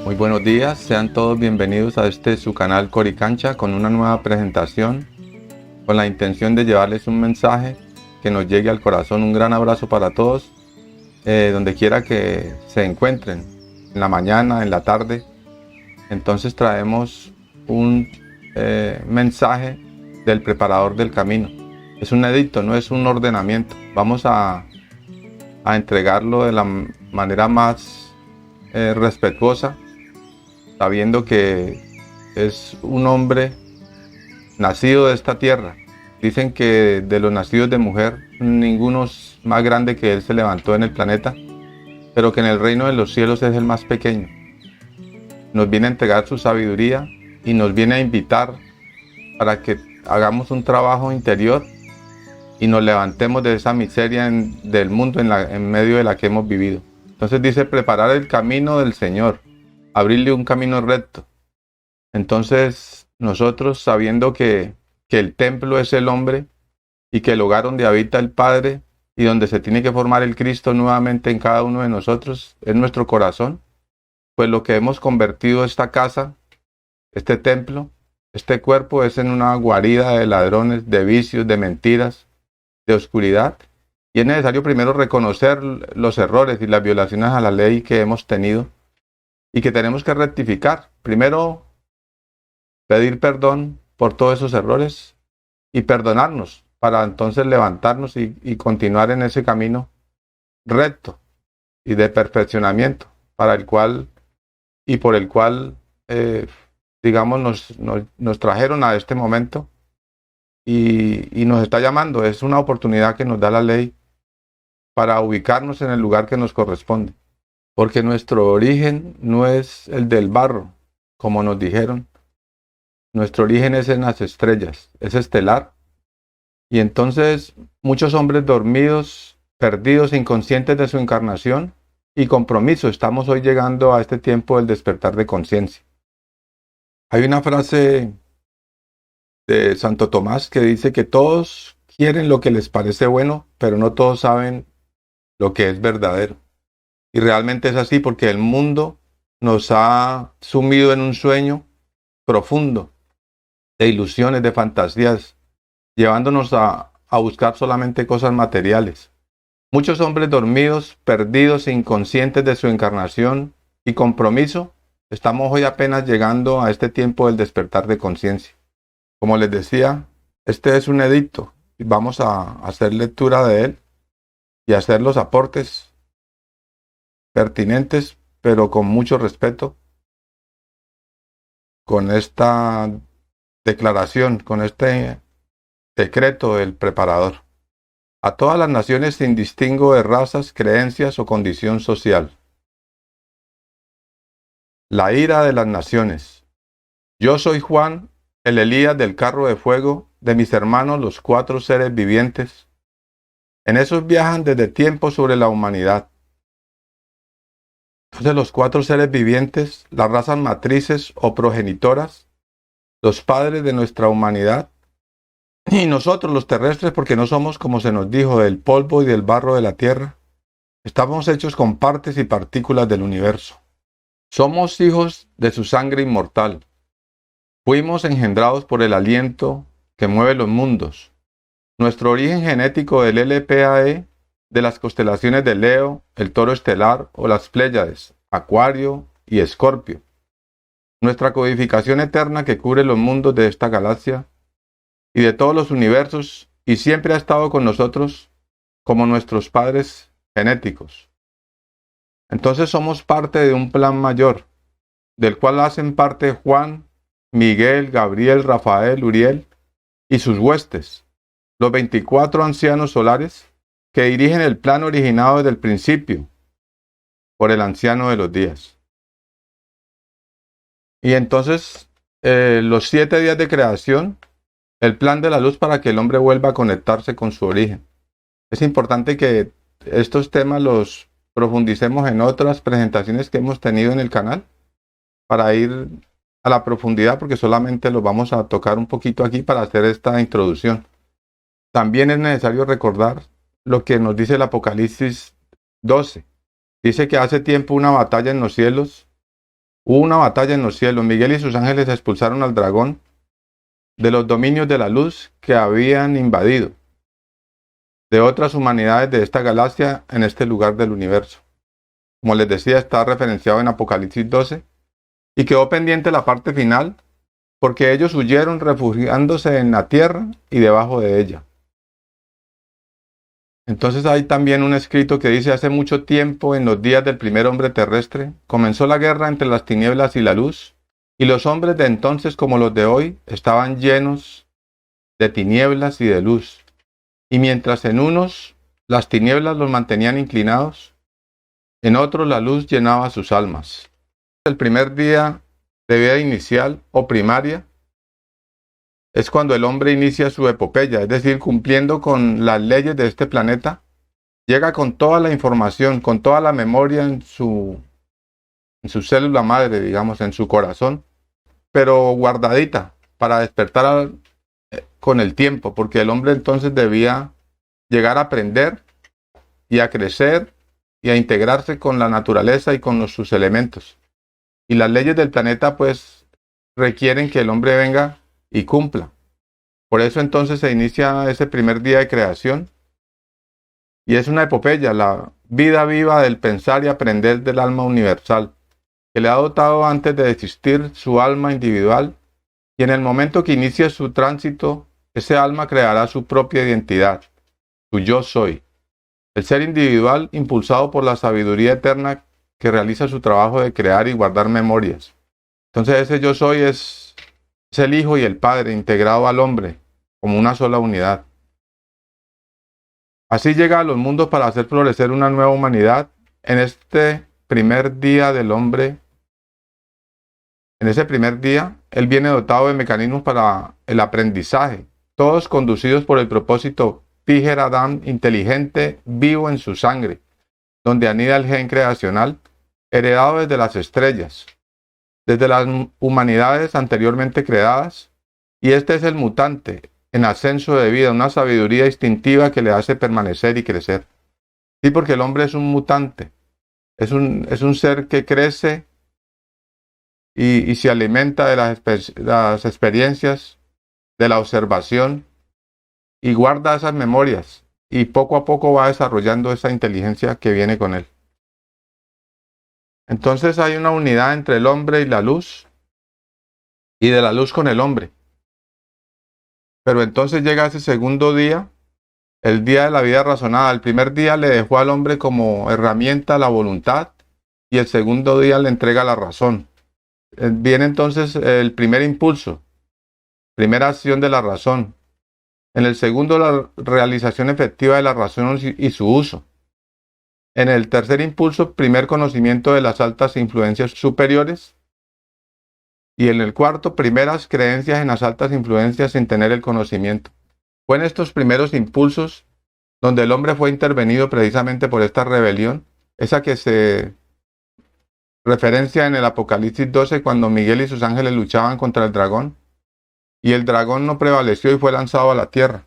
Muy buenos días, sean todos bienvenidos a su canal Coricancha con una nueva presentación con la intención de llevarles un mensaje que nos llegue al corazón. Un gran abrazo para todos, donde quiera que se encuentren, en la mañana, en la tarde. Entonces traemos un mensaje del preparador del camino. Es un edicto, no es un ordenamiento. Vamos a entregarlo de la manera más respetuosa, sabiendo que es un hombre nacido de esta tierra. Dicen que de los nacidos de mujer, ninguno es más grande que él se levantó en el planeta, pero que en el reino de los cielos es el más pequeño. Nos viene a entregar su sabiduría y nos viene a invitar para que hagamos un trabajo interior y nos levantemos de esa miseria del mundo en medio de la que hemos vivido. Entonces dice: preparar el camino del Señor, abrirle un camino recto. Entonces nosotros, sabiendo que el templo es el hombre y que el hogar donde habita el Padre y donde se tiene que formar el Cristo nuevamente en cada uno de nosotros es nuestro corazón, pues lo que hemos convertido esta casa, este templo, este cuerpo es en una guarida de ladrones, de vicios, de mentiras, de oscuridad. Y es necesario primero reconocer los errores y las violaciones a la ley que hemos tenido y que tenemos que rectificar. Primero, pedir perdón por todos esos errores y perdonarnos para entonces levantarnos y continuar en ese camino recto y de perfeccionamiento para el cual y por el cual nos trajeron a este momento y nos está llamando. Es una oportunidad que nos da la ley para ubicarnos en el lugar que nos corresponde, porque nuestro origen no es el del barro, como nos dijeron. Nuestro origen es en las estrellas, es estelar. Y entonces muchos hombres dormidos, perdidos, inconscientes de su encarnación y compromiso. Estamos hoy llegando a este tiempo del despertar de conciencia. Hay una frase de Santo Tomás que dice que todos quieren lo que les parece bueno, pero no todos saben lo que es verdadero. Y realmente es así, porque el mundo nos ha sumido en un sueño profundo de ilusiones, de fantasías, llevándonos a buscar solamente cosas materiales. Muchos hombres dormidos, perdidos e inconscientes de su encarnación y compromiso, estamos hoy apenas llegando a este tiempo del despertar de conciencia. Como les decía, este es un edicto y vamos a hacer lectura de él y hacer los aportes pertinentes, pero con mucho respeto, con esta declaración, con este decreto del preparador. A todas las naciones sin distingo de razas, creencias o condición social. La ira de las naciones. Yo soy Juan, el Elías del carro de fuego, de mis hermanos los 4 seres vivientes. En esos viajan desde tiempo sobre la humanidad. Entonces los 4 seres vivientes, las razas matrices o progenitoras, los padres de nuestra humanidad, y nosotros los terrestres, porque no somos, como se nos dijo, del polvo y del barro de la tierra, estamos hechos con partes y partículas del universo. Somos hijos de su sangre inmortal. Fuimos engendrados por el aliento que mueve los mundos. Nuestro origen genético del LPAE, de las constelaciones de Leo, el Toro estelar o las Pléyades, Acuario y Escorpio. Nuestra codificación eterna que cubre los mundos de esta galaxia y de todos los universos y siempre ha estado con nosotros como nuestros padres genéticos. Entonces somos parte de un plan mayor, del cual hacen parte Juan, Miguel, Gabriel, Rafael, Uriel y sus huestes, los 24 ancianos solares que dirigen el plan originado desde el principio por el anciano de los días. Y entonces los 7 días de creación, el plan de la luz para que el hombre vuelva a conectarse con su origen. Es importante que estos temas los profundicemos en otras presentaciones que hemos tenido en el canal para ir a la profundidad, porque solamente los vamos a tocar un poquito aquí para hacer esta introducción. También es necesario recordar lo que nos dice el Apocalipsis 12. Dice que hace tiempo hubo una batalla en los cielos. Miguel y sus ángeles expulsaron al dragón de los dominios de la luz que habían invadido de otras humanidades de esta galaxia en este lugar del universo. Como les decía, está referenciado en Apocalipsis 12 y quedó pendiente la parte final porque ellos huyeron refugiándose en la tierra y debajo de ella. Entonces hay también un escrito que dice: hace mucho tiempo, en los días del primer hombre terrestre, comenzó la guerra entre las tinieblas y la luz, y los hombres de entonces como los de hoy estaban llenos de tinieblas y de luz. Y mientras en unos las tinieblas los mantenían inclinados, en otros la luz llenaba sus almas. El primer día de vida inicial o primaria es cuando el hombre inicia su epopeya, es decir, cumpliendo con las leyes de este planeta, llega con toda la información, con toda la memoria en su célula madre, digamos, en su corazón, pero guardadita para despertar con el tiempo, porque el hombre entonces debía llegar a aprender y a crecer y a integrarse con la naturaleza y con sus elementos. Y las leyes del planeta pues requieren que el hombre venga y cumpla. Por eso entonces se inicia ese primer día de creación y es una epopeya, la vida viva del pensar y aprender del alma universal, que le ha dotado antes de existir su alma individual, y en el momento que inicie su tránsito, ese alma creará su propia identidad, su yo soy, el ser individual impulsado por la sabiduría eterna que realiza su trabajo de crear y guardar memorias. Entonces ese yo soy es el Hijo y el Padre integrado al hombre como una sola unidad. Así llega a los mundos para hacer florecer una nueva humanidad en este primer día del hombre. En ese primer día, él viene dotado de mecanismos para el aprendizaje, todos conducidos por el propósito Pijer Adam inteligente vivo en su sangre, donde anida el gen creacional, heredado desde las estrellas, desde las humanidades anteriormente creadas, y este es el mutante en ascenso de vida, una sabiduría instintiva que le hace permanecer y crecer. Sí, porque el hombre es un mutante, es un ser que crece y se alimenta de las experiencias, de la observación, y guarda esas memorias, y poco a poco va desarrollando esa inteligencia que viene con él. Entonces hay una unidad entre el hombre y la luz, y de la luz con el hombre. Pero entonces llega ese segundo día, el día de la vida razonada. El primer día le dejó al hombre como herramienta la voluntad, y el segundo día le entrega la razón. Viene entonces el primer impulso, primera acción de la razón. En el segundo, la realización efectiva de la razón y su uso. En el tercer impulso, primer conocimiento de las altas influencias superiores. Y en el cuarto, primeras creencias en las altas influencias sin tener el conocimiento. Fue en estos primeros impulsos donde el hombre fue intervenido precisamente por esta rebelión, esa que se referencia en el Apocalipsis 12 cuando Miguel y sus ángeles luchaban contra el dragón, y el dragón no prevaleció y fue lanzado a la tierra.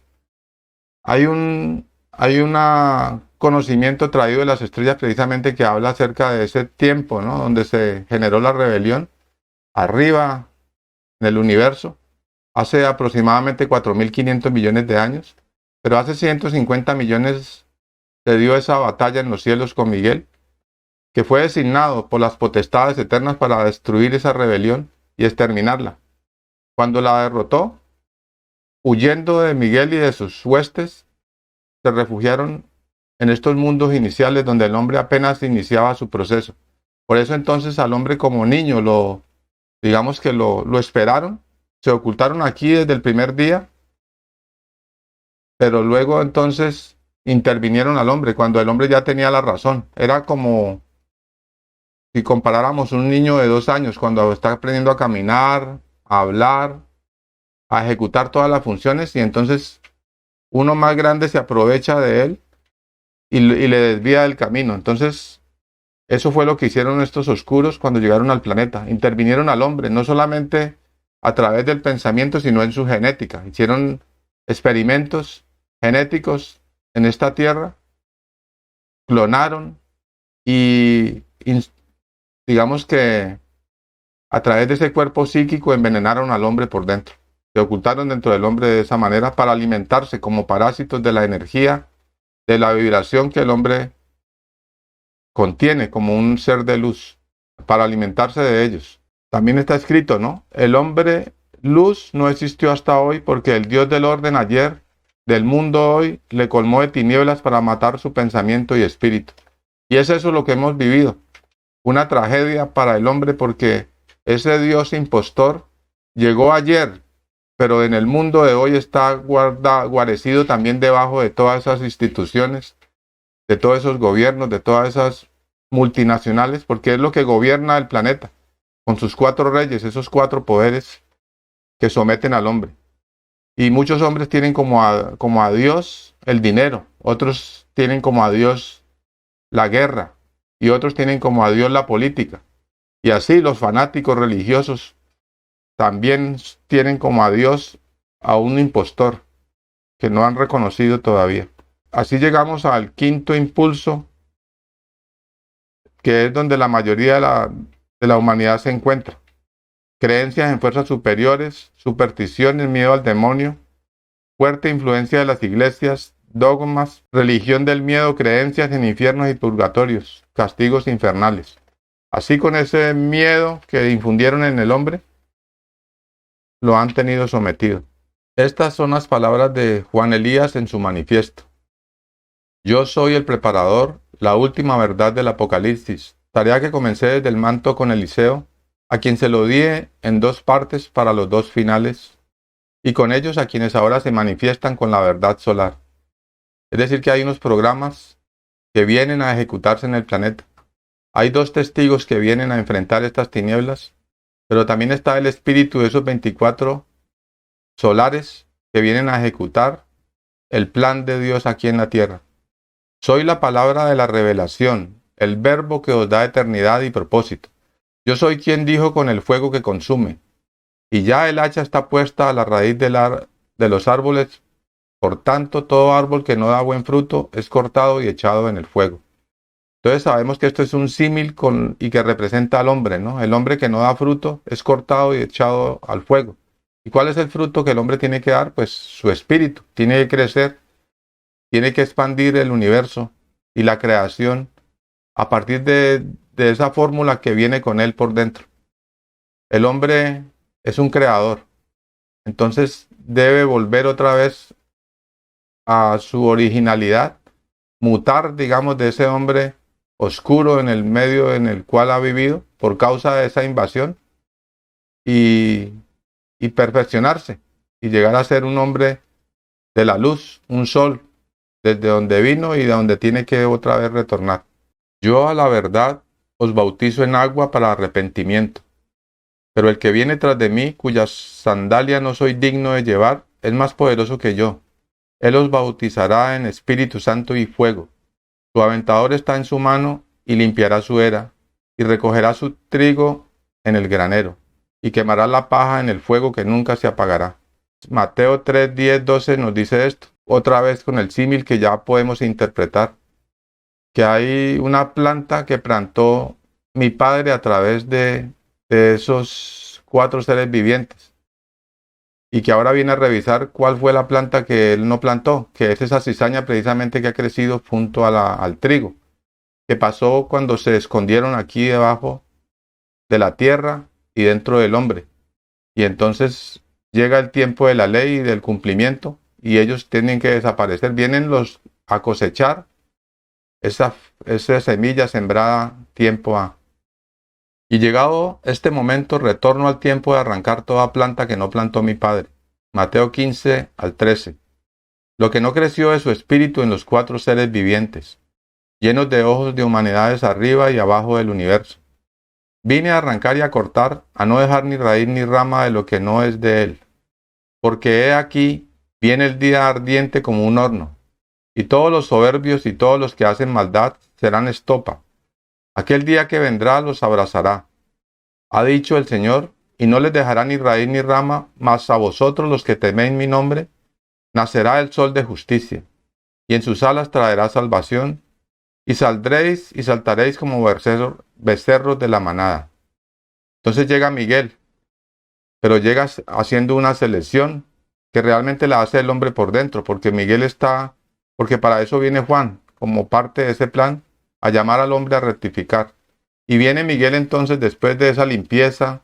Hay un conocimiento traído de las estrellas precisamente que habla acerca de ese tiempo, ¿no?, donde se generó la rebelión arriba en el universo, hace aproximadamente 4.500 millones de años, pero hace 150 millones se dio esa batalla en los cielos con Miguel, que fue designado por las potestades eternas para destruir esa rebelión y exterminarla. Cuando la derrotó, huyendo de Miguel y de sus huestes, se refugiaron en estos mundos iniciales donde el hombre apenas iniciaba su proceso. Por eso entonces al hombre como niño digamos que lo esperaron, se ocultaron aquí desde el primer día, pero luego entonces intervinieron al hombre cuando el hombre ya tenía la razón. Era como si comparáramos un niño de 2 años cuando está aprendiendo a caminar, a hablar, a ejecutar todas las funciones, y entonces uno más grande se aprovecha de él y le desvía del camino. Entonces eso fue lo que hicieron estos oscuros cuando llegaron al planeta. Intervinieron al hombre, no solamente a través del pensamiento, sino en su genética. Hicieron experimentos genéticos en esta tierra, clonaron y digamos que a través de ese cuerpo psíquico envenenaron al hombre por dentro. Se ocultaron dentro del hombre de esa manera para alimentarse como parásitos de la energía, de la vibración que el hombre contiene como un ser de luz, para alimentarse de ellos. También está escrito, ¿no? El hombre luz no existió hasta hoy porque el Dios del orden ayer, del mundo hoy, le colmó de tinieblas para matar su pensamiento y espíritu. Y es eso lo que hemos vivido. Una tragedia para el hombre porque ese Dios impostor llegó ayer, pero en el mundo de hoy está guarecido también debajo de todas esas instituciones, de todos esos gobiernos, de todas esas multinacionales, porque es lo que gobierna el planeta, con sus 4 reyes, esos 4 poderes que someten al hombre. Y muchos hombres tienen como a Dios el dinero, otros tienen como a Dios la guerra, y otros tienen como a Dios la política. Y así los fanáticos religiosos también tienen como a Dios a un impostor que no han reconocido todavía. Así llegamos al quinto impulso, que es donde la mayoría de la humanidad se encuentra. Creencias en fuerzas superiores, supersticiones, miedo al demonio, fuerte influencia de las iglesias, dogmas, religión del miedo, creencias en infiernos y purgatorios, castigos infernales. Así, con ese miedo que infundieron en el hombre, lo han tenido sometido. Estas son las palabras de Juan Elías en su manifiesto. Yo soy el preparador, la última verdad del Apocalipsis, tarea que comencé desde el manto con Eliseo, a quien se lo di en 2 partes para los 2 finales, y con ellos a quienes ahora se manifiestan con la verdad solar. Es decir, que hay unos programas que vienen a ejecutarse en el planeta. Hay 2 testigos que vienen a enfrentar estas tinieblas, pero también está el espíritu de esos 24 solares que vienen a ejecutar el plan de Dios aquí en la tierra. Soy la palabra de la revelación, el verbo que os da eternidad y propósito. Yo soy quien dijo con el fuego que consume, y ya el hacha está puesta a la raíz de los árboles. Por tanto, todo árbol que no da buen fruto es cortado y echado en el fuego. Entonces sabemos que esto es un símil y que representa al hombre, ¿no? El hombre que no da fruto es cortado y echado al fuego. ¿Y cuál es el fruto que el hombre tiene que dar? Pues su espíritu. Tiene que crecer, tiene que expandir el universo y la creación a partir de esa fórmula que viene con él por dentro. El hombre es un creador, entonces debe volver otra vez a su originalidad, mutar, digamos, de ese hombre oscuro en el medio en el cual ha vivido por causa de esa invasión y perfeccionarse y llegar a ser un hombre de la luz, un sol, desde donde vino y de donde tiene que otra vez retornar. Yo a la verdad os bautizo en agua para arrepentimiento, pero el que viene tras de mí, cuyas sandalias no soy digno de llevar, es más poderoso que yo. Él os bautizará en Espíritu Santo y fuego. Su aventador está en su mano y limpiará su era, y recogerá su trigo en el granero, y quemará la paja en el fuego que nunca se apagará. Mateo 3, 10, 12 nos dice esto, otra vez con el símil que ya podemos interpretar, que hay una planta que plantó mi padre a través de esos 4 seres vivientes, y que ahora viene a revisar cuál fue la planta que él no plantó, que es esa cizaña precisamente que ha crecido junto al trigo, que pasó cuando se escondieron aquí debajo de la tierra y dentro del hombre. Y entonces llega el tiempo de la ley y del cumplimiento y ellos tienen que desaparecer. Vienen los a cosechar esa semilla sembrada tiempo a. Y llegado este momento, retorno al tiempo de arrancar toda planta que no plantó mi padre. Mateo 15 al 13. Lo que no creció de su espíritu en los 4 seres vivientes, llenos de ojos de humanidades arriba y abajo del universo. Vine a arrancar y a cortar, a no dejar ni raíz ni rama de lo que no es de él. Porque he aquí, viene el día ardiente como un horno, y todos los soberbios y todos los que hacen maldad serán estopa. Aquel día que vendrá los abrazará, ha dicho el Señor, y no les dejará ni raíz ni rama, mas a vosotros los que teméis mi nombre, nacerá el sol de justicia, y en sus alas traerá salvación, y saldréis y saltaréis como becerros de la manada. Entonces llega Miguel, pero llega haciendo una selección que realmente la hace el hombre por dentro, porque porque para eso viene Juan, como parte de ese plan, a llamar al hombre a rectificar. Y viene Miguel entonces después de esa limpieza,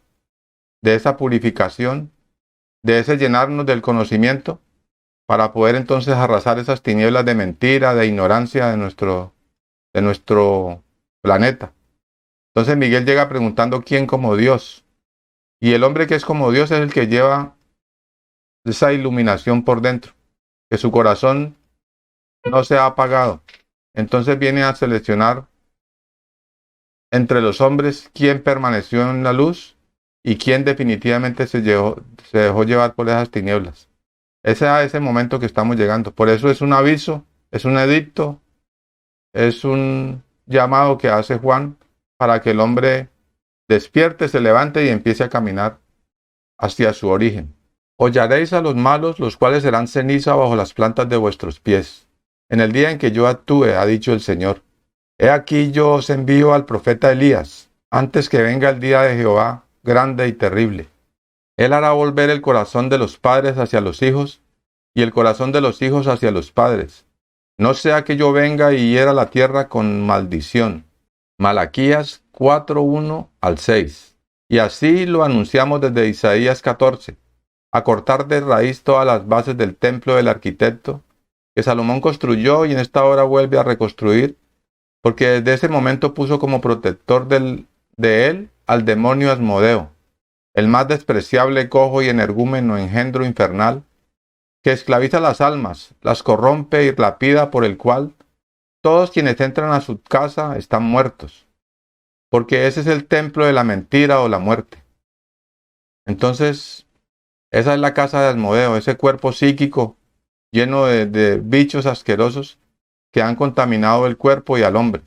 de esa purificación, de ese llenarnos del conocimiento, para poder entonces arrasar esas tinieblas de mentira, de ignorancia de nuestro planeta. Entonces Miguel llega preguntando quién como Dios. Y el hombre que es como Dios es el que lleva esa iluminación por dentro, que su corazón no se ha apagado. Entonces viene a seleccionar entre los hombres quién permaneció en la luz y quién definitivamente se dejó llevar por esas tinieblas. Ese es ese momento que estamos llegando. Por eso es un aviso, es un edicto, es un llamado que hace Juan para que el hombre despierte, se levante y empiece a caminar hacia su origen. Hollaréis a los malos, los cuales serán ceniza bajo las plantas de vuestros pies. En el día en que yo actúe, ha dicho el Señor. He aquí yo os envío al profeta Elías, antes que venga el día de Jehová, grande y terrible. Él hará volver el corazón de los padres hacia los hijos, y el corazón de los hijos hacia los padres. No sea que yo venga y hiera la tierra con maldición. Malaquías 4:1 al 6. Y así lo anunciamos desde Isaías 14. A cortar de raíz todas las bases del templo del arquitecto, que Salomón construyó y en esta hora vuelve a reconstruir, porque desde ese momento puso como protector de él al demonio Asmodeo, el más despreciable, cojo y energúmeno engendro infernal, que esclaviza las almas, las corrompe y lapida, por el cual todos quienes entran a su casa están muertos, porque ese es el templo de la mentira o la muerte. Entonces, esa es la casa de Asmodeo, ese cuerpo psíquico lleno de bichos asquerosos que han contaminado el cuerpo y al hombre.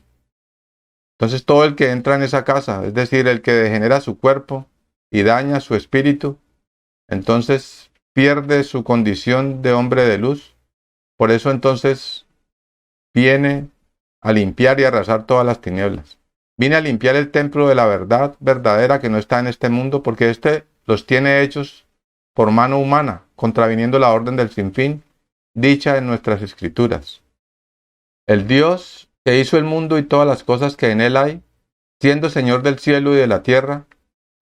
Entonces todo el que entra en esa casa, es decir, el que degenera su cuerpo y daña su espíritu, entonces pierde su condición de hombre de luz. Por eso entonces viene a limpiar y arrasar todas las tinieblas. Viene a limpiar el templo de la verdad verdadera que no está en este mundo, porque los tiene hechos por mano humana, contraviniendo la orden del sinfín, dicha en nuestras escrituras. El Dios que hizo el mundo y todas las cosas que en él hay, siendo Señor del cielo y de la tierra,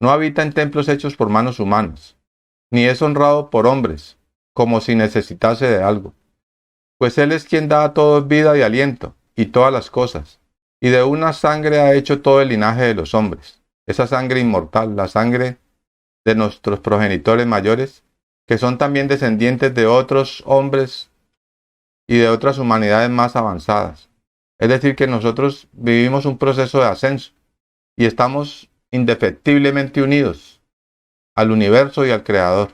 no habita en templos hechos por manos humanas, ni es honrado por hombres, como si necesitase de algo. Pues Él es quien da a todos vida y aliento, y todas las cosas, y de una sangre ha hecho todo el linaje de los hombres, esa sangre inmortal, la sangre de nuestros progenitores mayores, que son también descendientes de otros hombres y de otras humanidades más avanzadas. Es decir, que nosotros vivimos un proceso de ascenso y estamos indefectiblemente unidos al universo y al Creador.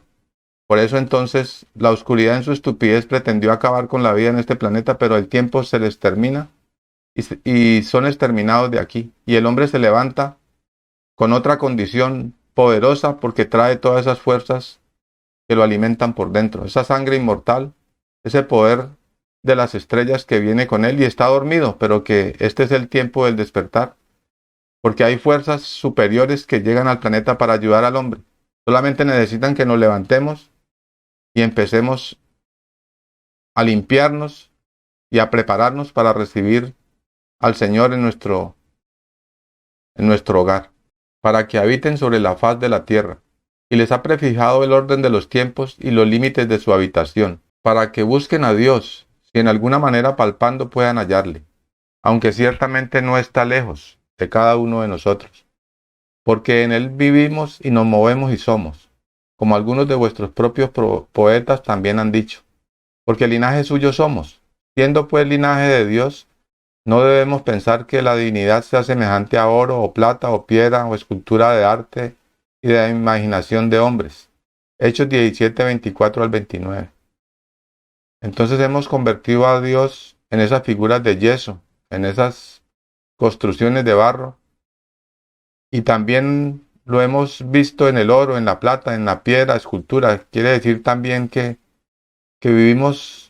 Por eso entonces la oscuridad en su estupidez pretendió acabar con la vida en este planeta, pero el tiempo se les termina y son exterminados de aquí. Y el hombre se levanta con otra condición poderosa porque trae todas esas fuerzas que lo alimentan por dentro. Esa sangre inmortal, ese poder de las estrellas que viene con él y está dormido, pero que este es el tiempo del despertar, porque hay fuerzas superiores que llegan al planeta para ayudar al hombre. Solamente necesitan que nos levantemos y empecemos a limpiarnos y a prepararnos para recibir al Señor en nuestro hogar, para que habiten sobre la faz de la tierra, y les ha prefijado el orden de los tiempos y los límites de su habitación, para que busquen a Dios, si en alguna manera palpando puedan hallarle, aunque ciertamente no está lejos de cada uno de nosotros, porque en Él vivimos y nos movemos y somos, como algunos de vuestros propios poetas también han dicho, porque linaje suyo somos. Siendo pues linaje de Dios, no debemos pensar que la divinidad sea semejante a oro o plata o piedra o escultura de arte y de la imaginación de hombres. Hechos 17, 24 al 29. Entonces hemos convertido a Dios en esas figuras de yeso, en esas construcciones de barro, y también lo hemos visto en el oro, en la plata, en la piedra, escultura. Quiere decir también que vivimos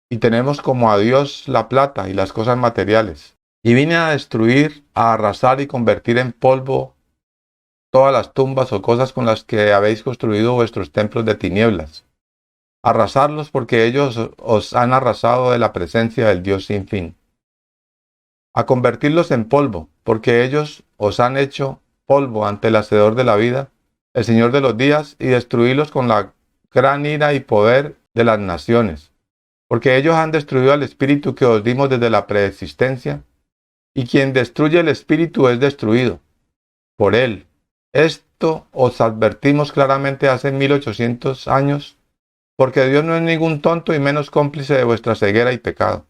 y tenemos como a Dios la plata y las cosas materiales. Y vine a destruir, a arrasar y convertir en polvo todas las tumbas o cosas con las que habéis construido vuestros templos de tinieblas. Arrasarlos porque ellos os han arrasado de la presencia del Dios sin fin. A convertirlos en polvo, porque ellos os han hecho polvo ante el Hacedor de la vida, el Señor de los días, y destruirlos con la gran ira y poder de las naciones. Porque ellos han destruido al Espíritu que os dimos desde la preexistencia, y quien destruye el Espíritu es destruido por él. Esto os advertimos claramente hace 1800 años, porque Dios no es ningún tonto y menos cómplice de vuestra ceguera y pecado.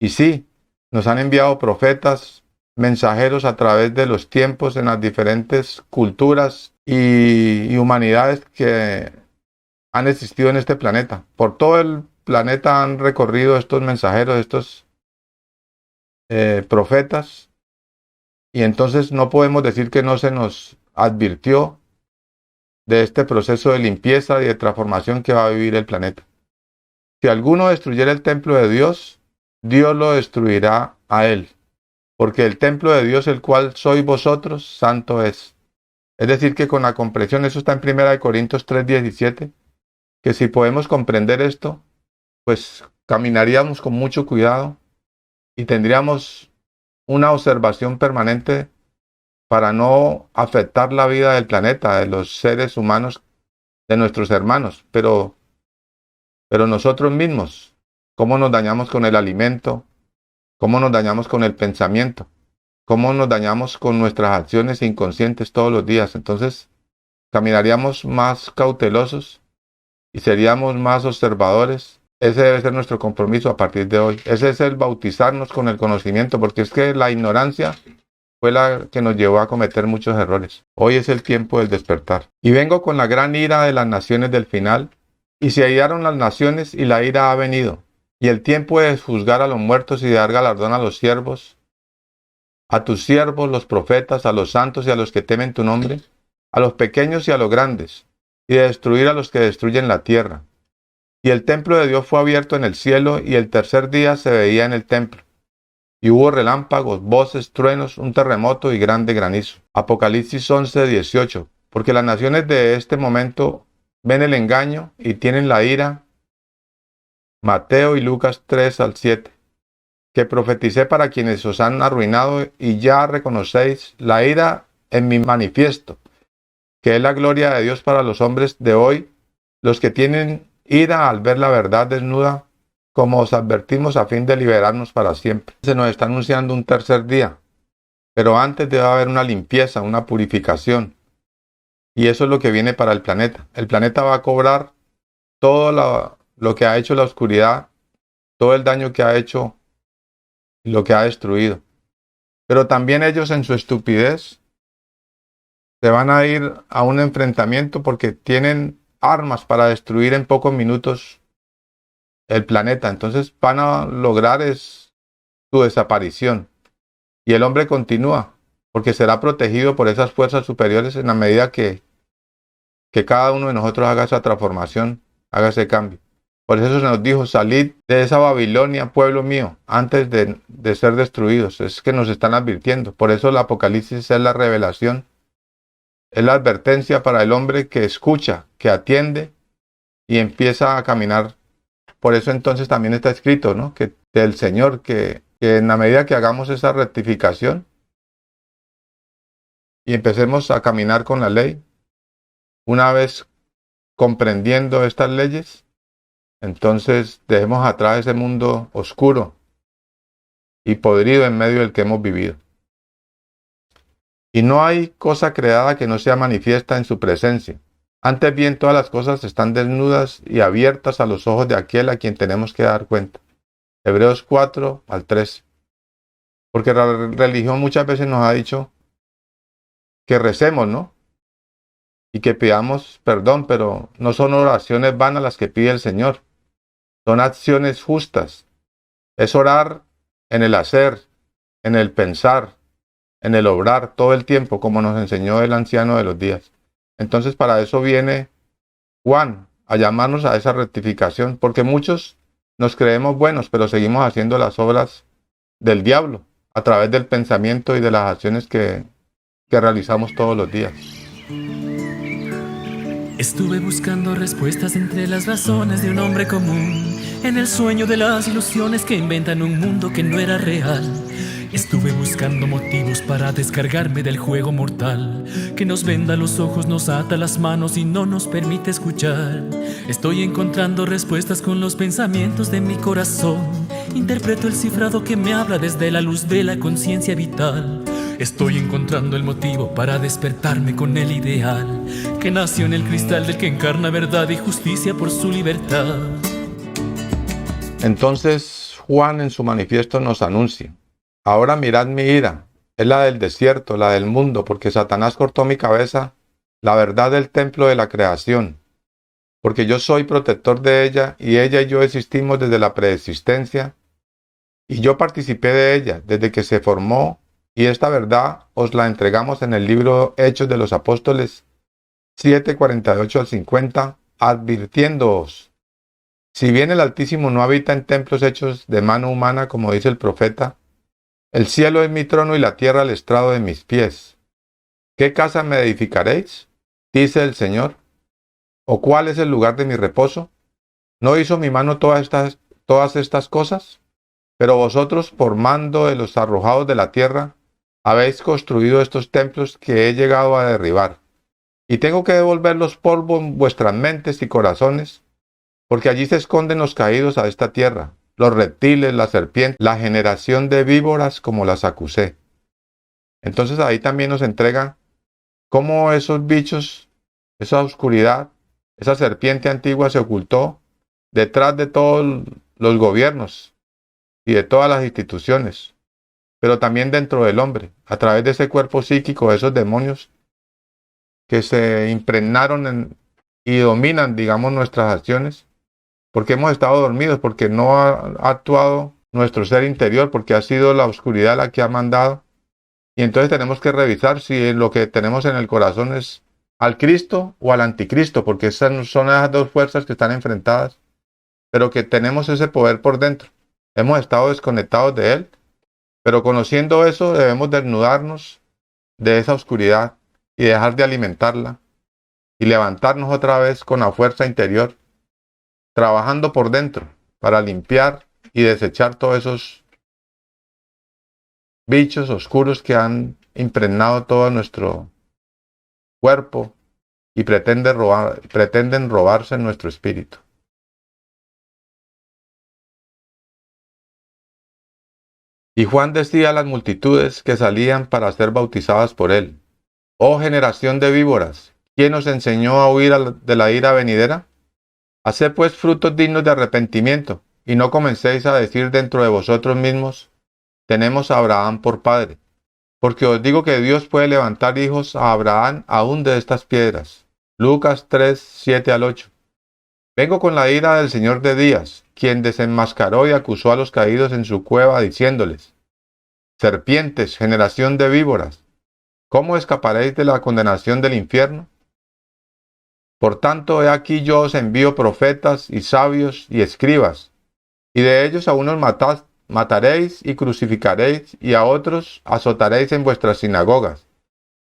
Y sí, nos han enviado profetas, mensajeros a través de los tiempos en las diferentes culturas y humanidades que han existido en este planeta. Por todo el planeta han recorrido estos mensajeros, estos profetas, y entonces no podemos decir que no se nos advirtió de este proceso de limpieza y de transformación que va a vivir el planeta. Si alguno destruyera el templo de Dios, Dios lo destruirá a él, porque el templo de Dios, el cual sois vosotros, santo es. Es decir, que con la comprensión, eso está en 1 Corintios 3:17, que si podemos comprender esto, pues caminaríamos con mucho cuidado y tendríamos una observación permanente para no afectar la vida del planeta, de los seres humanos, de nuestros hermanos, pero nosotros mismos, cómo nos dañamos con el alimento, cómo nos dañamos con el pensamiento, cómo nos dañamos con nuestras acciones inconscientes todos los días. Entonces, caminaríamos más cautelosos y seríamos más observadores. Ese debe ser nuestro compromiso a partir de hoy. Ese es el bautizarnos con el conocimiento, porque es que la ignorancia fue la que nos llevó a cometer muchos errores. Hoy es el tiempo del despertar. Y vengo con la gran ira de las naciones del final, y se airaron las naciones y la ira ha venido, y el tiempo de juzgar a los muertos y de dar galardón a los siervos, a tus siervos, los profetas, a los santos y a los que temen tu nombre, a los pequeños y a los grandes, y de destruir a los que destruyen la tierra. Y el templo de Dios fue abierto en el cielo, y el tercer día se veía en el templo. Y hubo relámpagos, voces, truenos, un terremoto y grande granizo. Apocalipsis 11:18. Porque las naciones de este momento ven el engaño y tienen la ira. Mateo y Lucas 3:7. Que profeticé para quienes os han arruinado y ya reconocéis la ira en mi manifiesto, que es la gloria de Dios para los hombres de hoy, los que tienen ira al ver la verdad desnuda, como os advertimos a fin de liberarnos para siempre. Se nos está anunciando un tercer día, pero antes debe haber una limpieza, una purificación. Y eso es lo que viene para el planeta. El planeta va a cobrar todo lo que ha hecho la oscuridad, todo el daño que ha hecho y lo que ha destruido. Pero también ellos en su estupidez se van a ir a un enfrentamiento porque tienen armas para destruir en pocos minutos el planeta. Entonces van a lograr su desaparición. Y el hombre continúa, porque será protegido por esas fuerzas superiores en la medida que cada uno de nosotros haga esa transformación, haga ese cambio. Por eso se nos dijo, salid de esa Babilonia, pueblo mío, antes de ser destruidos. Es que nos están advirtiendo. Por eso el Apocalipsis es la revelación, es la advertencia para el hombre que escucha, que atiende y empieza a caminar. Por eso entonces también está escrito, ¿no? Que del Señor, que que en la medida que hagamos esa rectificación y empecemos a caminar con la ley, una vez comprendiendo estas leyes, entonces dejemos atrás ese mundo oscuro y podrido en medio del que hemos vivido. Y no hay cosa creada que no sea manifiesta en su presencia. Antes bien, todas las cosas están desnudas y abiertas a los ojos de aquel a quien tenemos que dar cuenta. Hebreos 4 al 13. Porque la religión muchas veces nos ha dicho que recemos, ¿no? Y que pidamos perdón, pero no son oraciones vanas las que pide el Señor. Son acciones justas. Es orar en el hacer, en el pensar, en el obrar todo el tiempo, como nos enseñó el anciano de los días. Entonces para eso viene Juan, a llamarnos a esa rectificación, porque muchos nos creemos buenos, pero seguimos haciendo las obras del diablo a través del pensamiento y de las acciones que realizamos todos los días. Estuve buscando respuestas entre las razones de un hombre común, en el sueño de las ilusiones que inventan un mundo que no era real. Estuve buscando motivos para descargarme del juego mortal, que nos venda los ojos, nos ata las manos y no nos permite escuchar. Estoy encontrando respuestas con los pensamientos de mi corazón. Interpreto el cifrado que me habla desde la luz de la conciencia vital. Estoy encontrando el motivo para despertarme con el ideal que nació en el cristal del que encarna verdad y justicia por su libertad. Entonces Juan en su manifiesto nos anuncia: ahora mirad mi ira, es la del desierto, la del mundo, porque Satanás cortó mi cabeza, la verdad del templo de la creación, porque yo soy protector de ella, y ella y yo existimos desde la preexistencia, y yo participé de ella desde que se formó, y esta verdad os la entregamos en el libro Hechos de los Apóstoles 7:48 al 50, advirtiéndoos: si bien el Altísimo no habita en templos hechos de mano humana, como dice el profeta, el cielo es mi trono y la tierra el estrado de mis pies. ¿Qué casa me edificaréis?, dice el Señor. ¿O cuál es el lugar de mi reposo? ¿No hizo mi mano todas estas cosas? Pero vosotros, por mando de los arrojados de la tierra, habéis construido estos templos que he llegado a derribar. Y tengo que devolver los polvos en vuestras mentes y corazones, porque allí se esconden los caídos a esta tierra, los reptiles, las serpientes, la generación de víboras, como las acusé. Entonces ahí también nos entrega cómo esos bichos, esa oscuridad, esa serpiente antigua se ocultó detrás de todos los gobiernos y de todas las instituciones, pero también dentro del hombre, a través de ese cuerpo psíquico, de esos demonios que se impregnaron y dominan, digamos, nuestras acciones, porque hemos estado dormidos, porque no ha actuado nuestro ser interior, porque ha sido la oscuridad la que ha mandado. Y entonces tenemos que revisar si lo que tenemos en el corazón es al Cristo o al anticristo, porque son esas dos fuerzas que están enfrentadas, pero que tenemos ese poder por dentro. Hemos estado desconectados de él, pero conociendo eso debemos desnudarnos de esa oscuridad y dejar de alimentarla y levantarnos otra vez con la fuerza interior, trabajando por dentro para limpiar y desechar todos esos bichos oscuros que han impregnado todo nuestro cuerpo y pretenden robarse nuestro espíritu. Y Juan decía a las multitudes que salían para ser bautizadas por él: oh generación de víboras, ¿quién os enseñó a huir de la ira venidera? Haced pues frutos dignos de arrepentimiento, y no comencéis a decir dentro de vosotros mismos: tenemos a Abraham por padre. Porque os digo que Dios puede levantar hijos a Abraham aún de estas piedras. Lucas 3, 7 al 8. Vengo con la ira del Señor de días, quien desenmascaró y acusó a los caídos en su cueva, diciéndoles: serpientes, generación de víboras, ¿cómo escaparéis de la condenación del infierno? Por tanto, he aquí yo os envío profetas y sabios y escribas, y de ellos a unos mataréis y crucificaréis, y a otros azotaréis en vuestras sinagogas,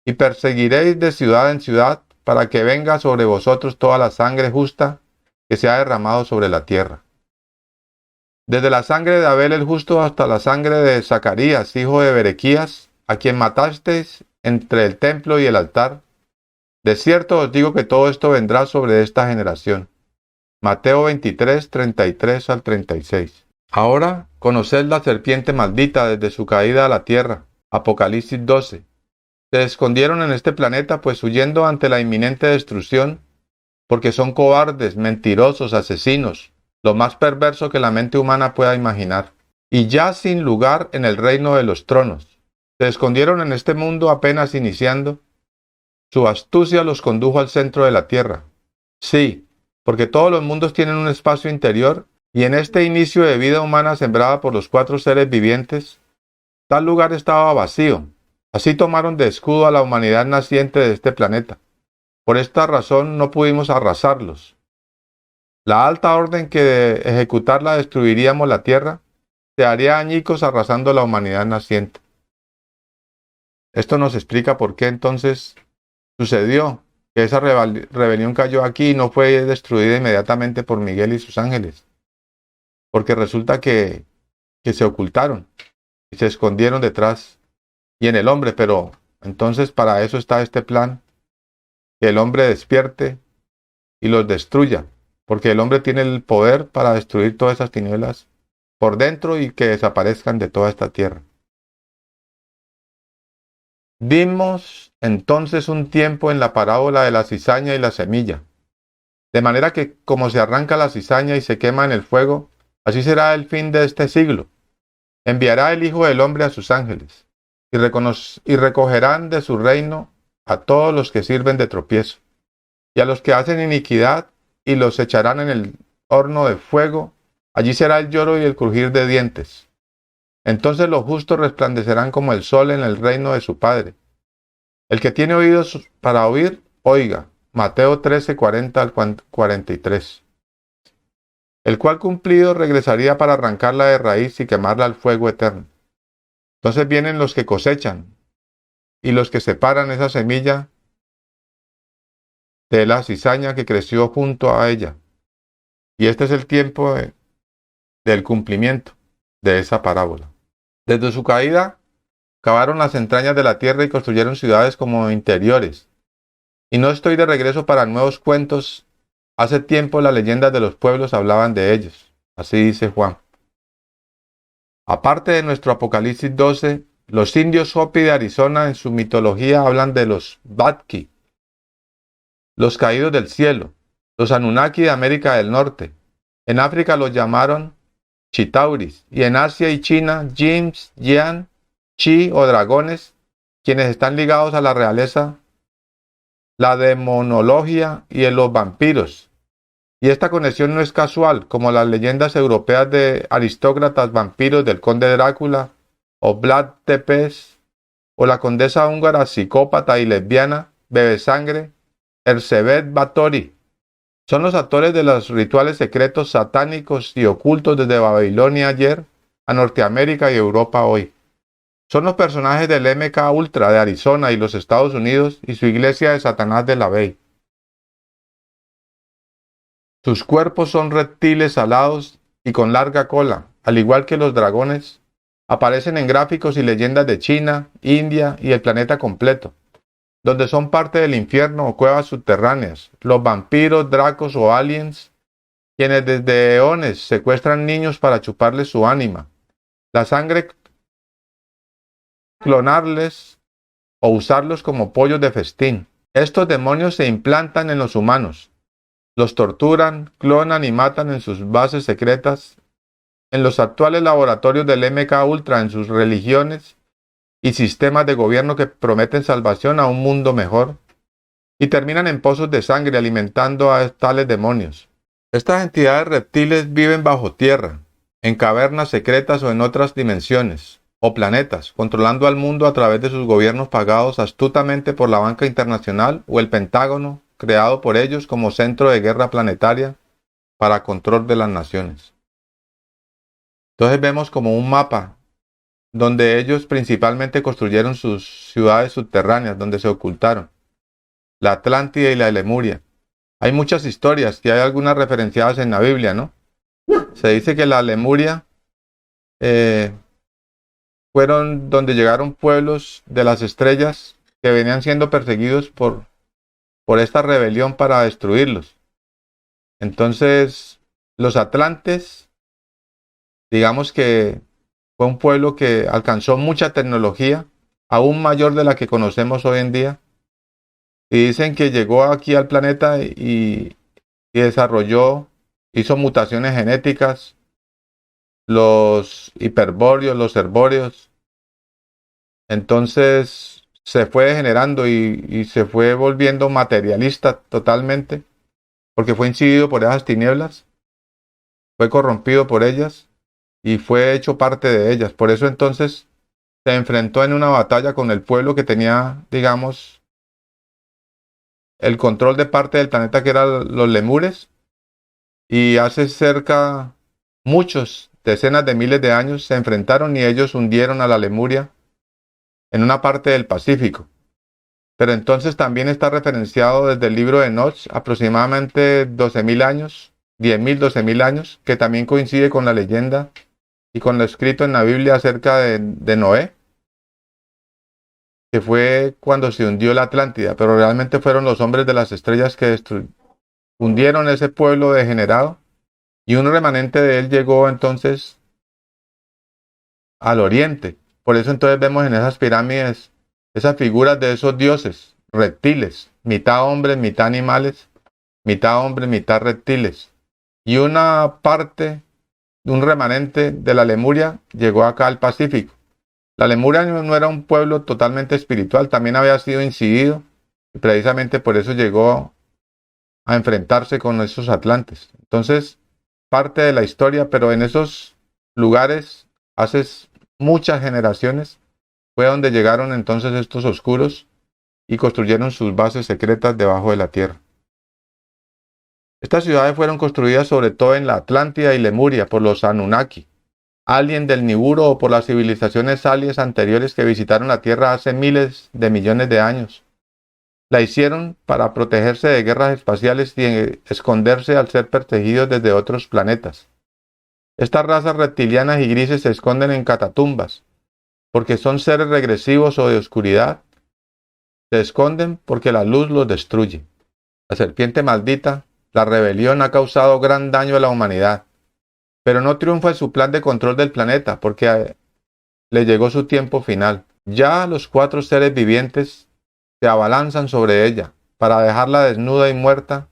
y perseguiréis de ciudad en ciudad, para que venga sobre vosotros toda la sangre justa que se ha derramado sobre la tierra. desde la sangre de Abel el justo hasta la sangre de Zacarías, hijo de Berequías, a quien matasteis entre el templo y el altar. De cierto os digo que todo esto vendrá sobre esta generación. Mateo 23, 33 al 36. Ahora conoced la serpiente maldita desde su caída a la tierra. Apocalipsis 12. Se escondieron en este planeta, pues huyendo ante la inminente destrucción, porque son cobardes, mentirosos, asesinos, lo más perverso que la mente humana pueda imaginar, y ya sin lugar en el reino de los tronos. Se escondieron en este mundo apenas iniciando. Su astucia los condujo al centro de la tierra. Sí, porque todos los mundos tienen un espacio interior, y en este inicio de vida humana sembrada por los 4 seres vivientes, tal lugar estaba vacío. Así tomaron de escudo a la humanidad naciente de este planeta. Por esta razón no pudimos arrasarlos. La alta orden que de ejecutarla destruiríamos la tierra, se haría añicos arrasando la humanidad naciente. Esto nos explica por qué entonces sucedió que esa rebelión cayó aquí y no fue destruida inmediatamente por Miguel y sus ángeles. Porque resulta que se ocultaron y se escondieron detrás y en el hombre, pero entonces para eso está este plan, que el hombre despierte y los destruya, porque el hombre tiene el poder para destruir todas esas tinieblas por dentro y que desaparezcan de toda esta tierra. Vimos entonces un tiempo en la parábola de la cizaña y la semilla, de manera que como se arranca la cizaña y se quema en el fuego, así será el fin de este siglo. Enviará el Hijo del Hombre a sus ángeles, y recogerán de su reino a todos los que sirven de tropiezo, y a los que hacen iniquidad, y los echarán en el horno de fuego. Allí será el lloro y el crujir de dientes. Entonces los justos resplandecerán como el sol en el reino de su Padre. El que tiene oídos para oír, oiga. Mateo 13, 40 al 43. El cual cumplido regresaría para arrancarla de raíz y quemarla al fuego eterno. Entonces vienen los que cosechan y los que separan esa semilla de la cizaña que creció junto a ella. Y este es el tiempo del cumplimiento de esa parábola. Desde su caída, cavaron las entrañas de la tierra y construyeron ciudades como interiores. Y no estoy de regreso para nuevos cuentos. Hace tiempo las leyendas de los pueblos hablaban de ellos. Así dice Juan. Aparte de nuestro Apocalipsis 12, los indios Hopi de Arizona en su mitología hablan de los Batki, los caídos del cielo, los Anunnaki de América del Norte. En África los llamaron Chitauris, y en Asia y China, Jinns, Yan, Chi o dragones, quienes están ligados a la realeza, la demonología y los vampiros. Y esta conexión no es casual, como las leyendas europeas de aristócratas vampiros del conde Drácula, o Vlad Tepes, o la condesa húngara psicópata y lesbiana, bebesangre, Erzsébet Báthory. Son los actores de los rituales secretos satánicos y ocultos desde Babilonia ayer a Norteamérica y Europa hoy. Son los personajes del MK Ultra de Arizona y los Estados Unidos y su iglesia de Satanás de la Bay. Sus cuerpos son reptiles alados y con larga cola, al igual que los dragones. Aparecen en gráficos y leyendas de China, India y el planeta completo, donde son parte del infierno o cuevas subterráneas, los vampiros, dracos o aliens, quienes desde eones secuestran niños para chuparles su ánima, la sangre, clonarles o usarlos como pollos de festín. Estos demonios se implantan en los humanos, los torturan, clonan y matan en sus bases secretas, en los actuales laboratorios del MK Ultra, en sus religiones y sistemas de gobierno que prometen salvación a un mundo mejor, y terminan en pozos de sangre alimentando a tales demonios. Estas entidades reptiles viven bajo tierra, en cavernas secretas o en otras dimensiones o planetas, controlando al mundo a través de sus gobiernos pagados astutamente por la banca internacional o el Pentágono, creado por ellos como centro de guerra planetaria para control de las naciones. Entonces vemos como un mapa donde ellos principalmente construyeron sus ciudades subterráneas, donde se ocultaron, la Atlántida y la Lemuria. Hay muchas historias, y hay algunas referenciadas en la Biblia, ¿no? Se dice que la Lemuria eh, fueron donde llegaron pueblos de las estrellas que venían siendo perseguidos por esta rebelión para destruirlos. Entonces, los atlantes, digamos que fue un pueblo que alcanzó mucha tecnología, aún mayor de la que conocemos hoy en día, y dicen que llegó aquí al planeta y desarrolló, hizo mutaciones genéticas, los hiperbóreos, los herbóreos. Entonces se fue degenerando y se fue volviendo materialista totalmente, porque fue incidido por esas tinieblas, fue corrompido por ellas y fue hecho parte de ellas. Por eso entonces se enfrentó en una batalla con el pueblo que tenía, digamos, el control de parte del planeta, que eran los lemures, y hace cerca muchos, decenas de miles de años, se enfrentaron y ellos hundieron a la Lemuria en una parte del Pacífico. Pero entonces también está referenciado desde el libro de Enoch, aproximadamente 12.000 años, 10.000, 12.000 años, que también coincide con la leyenda y con lo escrito en la Biblia acerca de Noé, que fue cuando se hundió la Atlántida, pero realmente fueron los hombres de las estrellas que hundieron ese pueblo degenerado, y un remanente de él llegó entonces al oriente. Por eso entonces vemos en esas pirámides esas figuras de esos dioses, reptiles, mitad hombres, mitad animales, mitad hombres, mitad reptiles. Y una parte, un remanente de la Lemuria llegó acá al Pacífico. La Lemuria no era un pueblo totalmente espiritual, también había sido incidido, y precisamente por eso llegó a enfrentarse con esos atlantes. Entonces, parte de la historia, pero en esos lugares, hace muchas generaciones, fue donde llegaron entonces estos oscuros y construyeron sus bases secretas debajo de la tierra. Estas ciudades fueron construidas sobre todo en la Atlántida y Lemuria por los Anunnaki, alien del Nibiru, o por las civilizaciones aliens anteriores que visitaron la Tierra hace miles de millones de años. La hicieron para protegerse de guerras espaciales y esconderse al ser perseguidos desde otros planetas. Estas razas reptilianas y grises se esconden en catatumbas, porque son seres regresivos o de oscuridad. Se esconden porque la luz los destruye. La serpiente maldita, la rebelión, ha causado gran daño a la humanidad, pero no triunfa en su plan de control del planeta, porque le llegó su tiempo final. Ya los 4 seres vivientes se abalanzan sobre ella para dejarla desnuda y muerta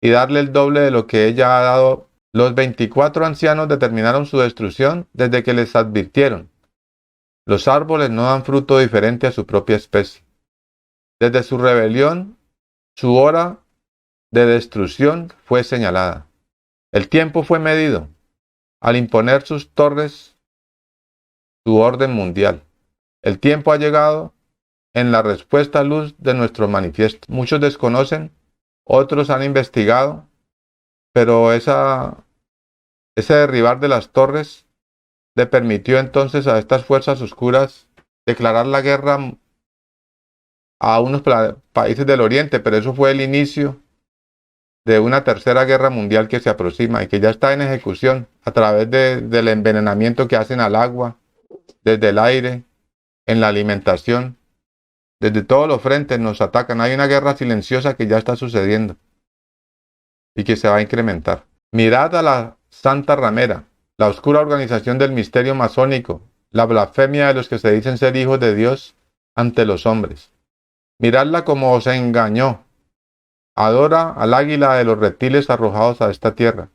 y darle el doble de lo que ella ha dado. Los 24 ancianos determinaron su destrucción desde que les advirtieron: los árboles no dan fruto diferente a su propia especie. Desde su rebelión, su hora de destrucción fue señalada. El tiempo fue medido al imponer sus torres su orden mundial. El tiempo ha llegado en la respuesta a luz de nuestro manifiesto. Muchos desconocen, otros han investigado, pero ese derribar de las torres le permitió entonces a estas fuerzas oscuras declarar la guerra a unos países del Oriente, pero eso fue el inicio de una tercera guerra mundial que se aproxima y que ya está en ejecución a través del envenenamiento que hacen al agua, desde el aire, en la alimentación. Desde todos los frentes nos atacan. Hay una guerra silenciosa que ya está sucediendo y que se va a incrementar. Mirad a la Santa Ramera, la oscura organización del misterio masónico, la blasfemia de los que se dicen ser hijos de Dios ante los hombres. Miradla como os engañó. Adora al águila de los reptiles arrojados a esta tierra.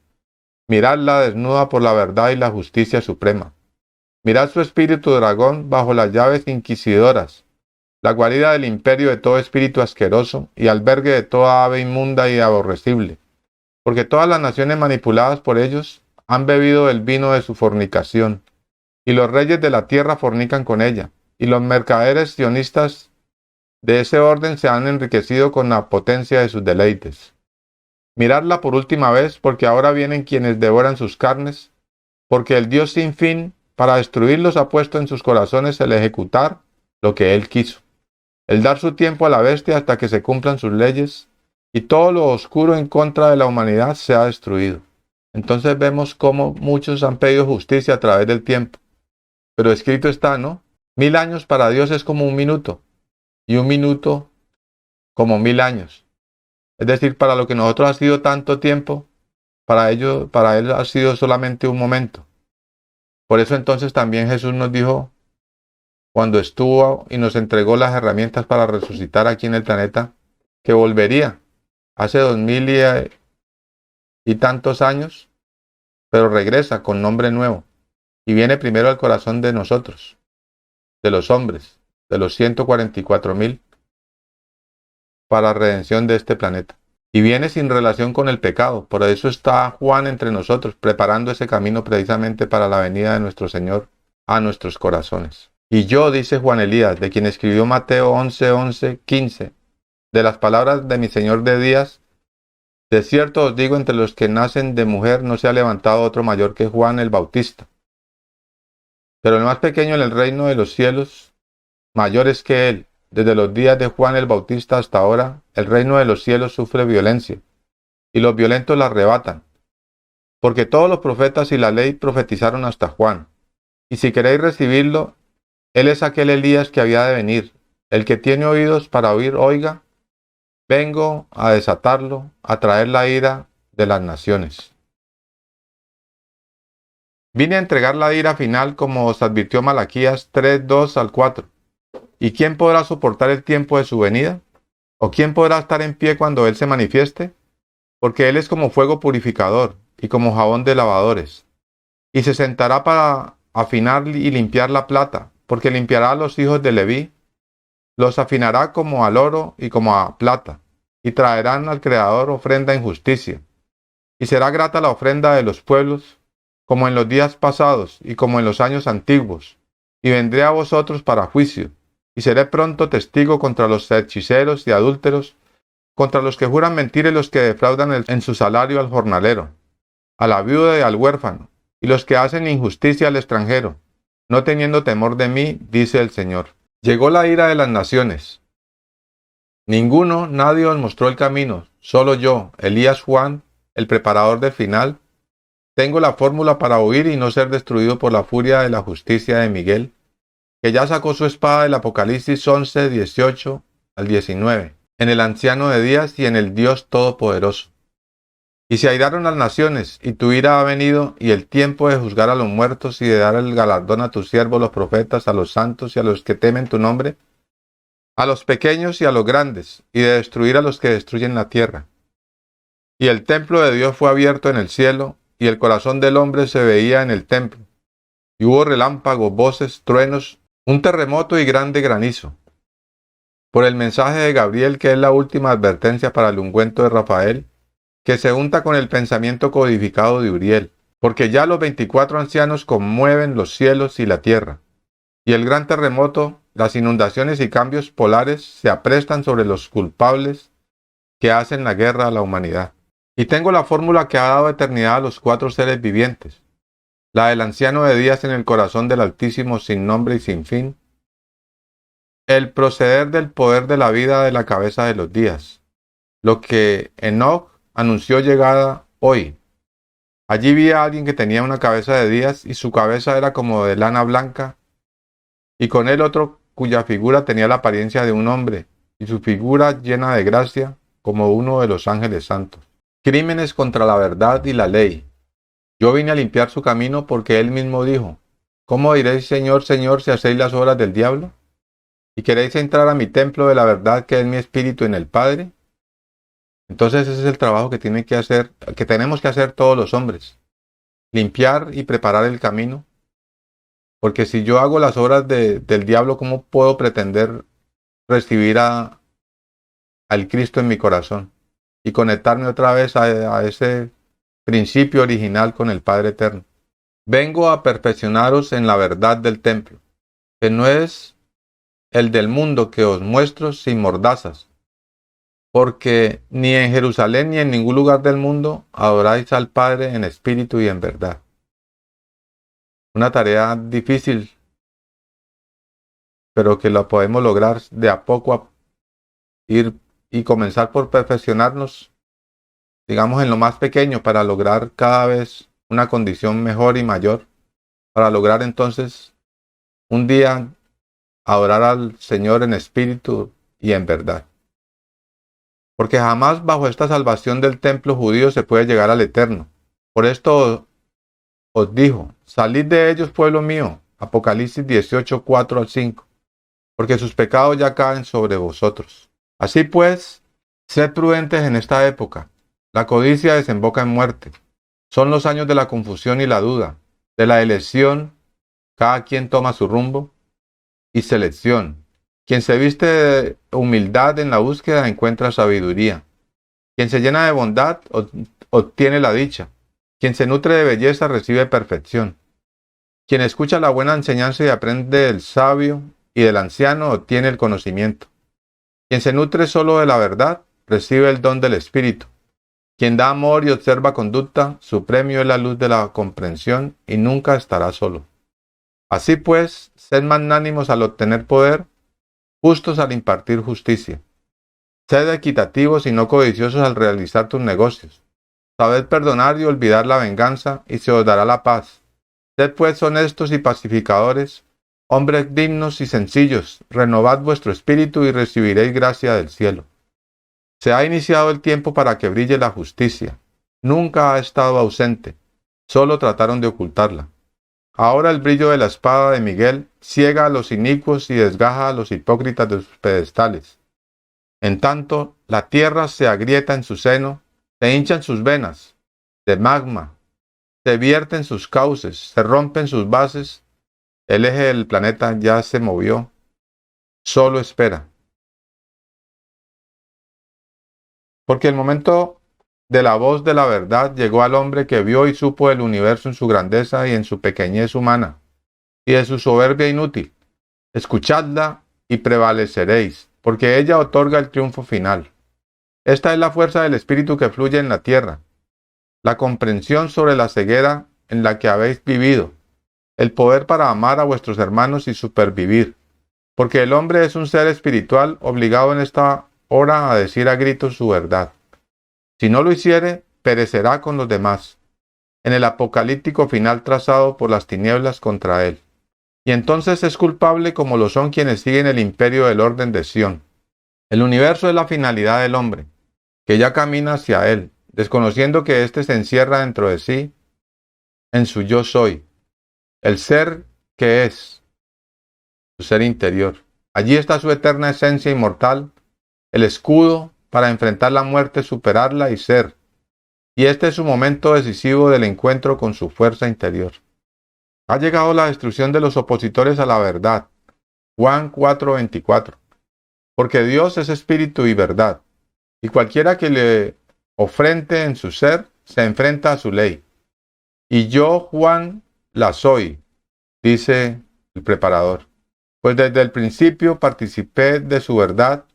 Miradla desnuda por la verdad y la justicia suprema. Mirad su espíritu dragón bajo las llaves inquisidoras, la guarida del imperio de todo espíritu asqueroso y albergue de toda ave inmunda y aborrecible, porque todas las naciones manipuladas por ellos han bebido el vino de su fornicación, y los reyes de la tierra fornican con ella, y los mercaderes sionistas de ese orden se han enriquecido con la potencia de sus deleites. Miradla por última vez, porque ahora vienen quienes devoran sus carnes, porque el Dios sin fin para destruirlos ha puesto en sus corazones el ejecutar lo que Él quiso, el dar su tiempo a la bestia hasta que se cumplan sus leyes, y todo lo oscuro en contra de la humanidad se ha destruido. Entonces vemos cómo muchos han pedido justicia a través del tiempo. Pero escrito está, ¿no? 1000 años para Dios es como un minuto, y un minuto como 1000 años. Es decir, para lo que nosotros ha sido tanto tiempo, para Él ha sido solamente un momento. Por eso entonces también Jesús nos dijo, cuando estuvo y nos entregó las herramientas para resucitar aquí en el planeta, que volvería hace 2000 y tantos años, pero regresa con nombre nuevo y viene primero al corazón de nosotros, de los hombres, de los 144,000, para redención de este planeta. Y viene sin relación con el pecado. Por eso está Juan entre nosotros, preparando ese camino precisamente para la venida de nuestro Señor a nuestros corazones. Y yo, dice Juan Elías, de quien escribió Mateo 11, 11, 15, de las palabras de mi Señor de días, de cierto os digo, entre los que nacen de mujer no se ha levantado otro mayor que Juan el Bautista. Pero el más pequeño en el reino de los cielos, mayor es que él. Desde los días de Juan el Bautista hasta ahora, el reino de los cielos sufre violencia, y los violentos la arrebatan. Porque todos los profetas y la ley profetizaron hasta Juan. Y si queréis recibirlo, él es aquel Elías que había de venir. El que tiene oídos para oír, oiga. Vengo a desatarlo, a traer la ira de las naciones. Vine a entregar la ira final como os advirtió Malaquías 3, 2 al 4. ¿Y quién podrá soportar el tiempo de su venida? ¿O quién podrá estar en pie cuando Él se manifieste? Porque Él es como fuego purificador y como jabón de lavadores. Y se sentará para afinar y limpiar la plata, porque limpiará a los hijos de Leví, los afinará como al oro y como a plata, y traerán al Creador ofrenda en justicia. Y será grata la ofrenda de los pueblos, como en los días pasados y como en los años antiguos. Y vendré a vosotros para juicio, y seré pronto testigo contra los hechiceros y adúlteros, contra los que juran mentir y los que defraudan en su salario al jornalero, a la viuda y al huérfano, y los que hacen injusticia al extranjero, no teniendo temor de mí, dice el Señor. Llegó la ira de las naciones. Nadie os mostró el camino, solo yo, Elías Juan, el preparador del final, tengo la fórmula para huir y no ser destruido por la furia de la justicia de Miguel, que ya sacó su espada del Apocalipsis 11, 18 al 19, en el anciano de días y en el Dios Todopoderoso. Y se airaron las naciones, y tu ira ha venido, y el tiempo de juzgar a los muertos y de dar el galardón a tus siervos los profetas, a los santos y a los que temen tu nombre, a los pequeños y a los grandes, y de destruir a los que destruyen la tierra. Y el templo de Dios fue abierto en el cielo, y el corazón del hombre se veía en el templo. Y hubo relámpagos, voces, truenos, un terremoto y grande granizo. Por el mensaje de Gabriel, que es la última advertencia para el ungüento de Rafael, que se unta con el pensamiento codificado de Uriel, porque ya los 24 ancianos conmueven los cielos y la tierra, y el gran terremoto, las inundaciones y cambios polares se aprestan sobre los culpables que hacen la guerra a la humanidad. Y tengo la fórmula que ha dado eternidad a los 4 seres vivientes, la del anciano de días en el corazón del Altísimo sin nombre y sin fin, el proceder del poder de la vida de la cabeza de los días, lo que Enoch anunció llegada hoy. Allí vi a alguien que tenía una cabeza de días y su cabeza era como de lana blanca, y con él otro cuya figura tenía la apariencia de un hombre, y su figura llena de gracia como uno de los ángeles santos. Crímenes contra la verdad y la ley. Yo vine a limpiar su camino porque él mismo dijo, ¿cómo diréis Señor, Señor, si hacéis las obras del diablo? ¿Y queréis entrar a mi templo de la verdad que es mi espíritu en el Padre? Entonces ese es el trabajo que tenemos que hacer todos los hombres. Limpiar y preparar el camino. Porque si yo hago las obras del diablo, ¿cómo puedo pretender recibir al Cristo en mi corazón? Y conectarme otra vez a ese principio original con el Padre Eterno. Vengo a perfeccionaros en la verdad del templo, que no es el del mundo que os muestro sin mordazas, porque ni en Jerusalén ni en ningún lugar del mundo adoráis al Padre en espíritu y en verdad. Una tarea difícil, pero que la podemos lograr de a poco a ir y comenzar por perfeccionarnos digamos en lo más pequeño, para lograr cada vez una condición mejor y mayor, para lograr entonces un día adorar al Señor en espíritu y en verdad. Porque jamás bajo esta salvación del templo judío se puede llegar al Eterno. Por esto os dijo, salid de ellos, pueblo mío. Apocalipsis 18, 4 al 5. Porque sus pecados ya caen sobre vosotros. Así pues, sed prudentes en esta época. La codicia desemboca en muerte. Son los años de la confusión y la duda, de la elección, cada quien toma su rumbo, y selección. Quien se viste de humildad en la búsqueda encuentra sabiduría. Quien se llena de bondad obtiene la dicha. Quien se nutre de belleza recibe perfección. Quien escucha la buena enseñanza y aprende del sabio y del anciano obtiene el conocimiento. Quien se nutre solo de la verdad recibe el don del Espíritu. Quien da amor y observa conducta, su premio es la luz de la comprensión y nunca estará solo. Así pues, sed magnánimos al obtener poder, justos al impartir justicia. Sed equitativos y no codiciosos al realizar tus negocios. Sabed perdonar y olvidar la venganza, y se os dará la paz. Sed pues honestos y pacificadores, hombres dignos y sencillos, renovad vuestro espíritu y recibiréis gracia del cielo. Se ha iniciado el tiempo para que brille la justicia. Nunca ha estado ausente, solo trataron de ocultarla. Ahora el brillo de la espada de Miguel ciega a los inicuos y desgaja a los hipócritas de sus pedestales. En tanto, la tierra se agrieta en su seno, se hinchan sus venas de magma, se vierten sus cauces, se rompen sus bases, el eje del planeta ya se movió, solo espera. Porque el momento de la voz de la verdad llegó al hombre que vio y supo el universo en su grandeza y en su pequeñez humana, y de su soberbia inútil. Escuchadla y prevaleceréis, porque ella otorga el triunfo final. Esta es la fuerza del Espíritu que fluye en la tierra, la comprensión sobre la ceguera en la que habéis vivido, el poder para amar a vuestros hermanos y supervivir, porque el hombre es un ser espiritual obligado en esta hora a decir a gritos su verdad. Si no lo hiciere, perecerá con los demás, en el apocalíptico final trazado por las tinieblas contra él. Y entonces es culpable como lo son quienes siguen el imperio del orden de Sión. El universo es la finalidad del hombre, que ya camina hacia él, desconociendo que éste se encierra dentro de sí, en su yo soy, el ser que es, su ser interior. Allí está su eterna esencia inmortal, el escudo para enfrentar la muerte, superarla y ser. Y este es su momento decisivo del encuentro con su fuerza interior. Ha llegado la destrucción de los opositores a la verdad. Juan 4:24. Porque Dios es espíritu y verdad, y cualquiera que le ofrente en su ser, se enfrenta a su ley. Y yo, Juan, la soy, dice el preparador. Pues desde el principio participé de su verdad,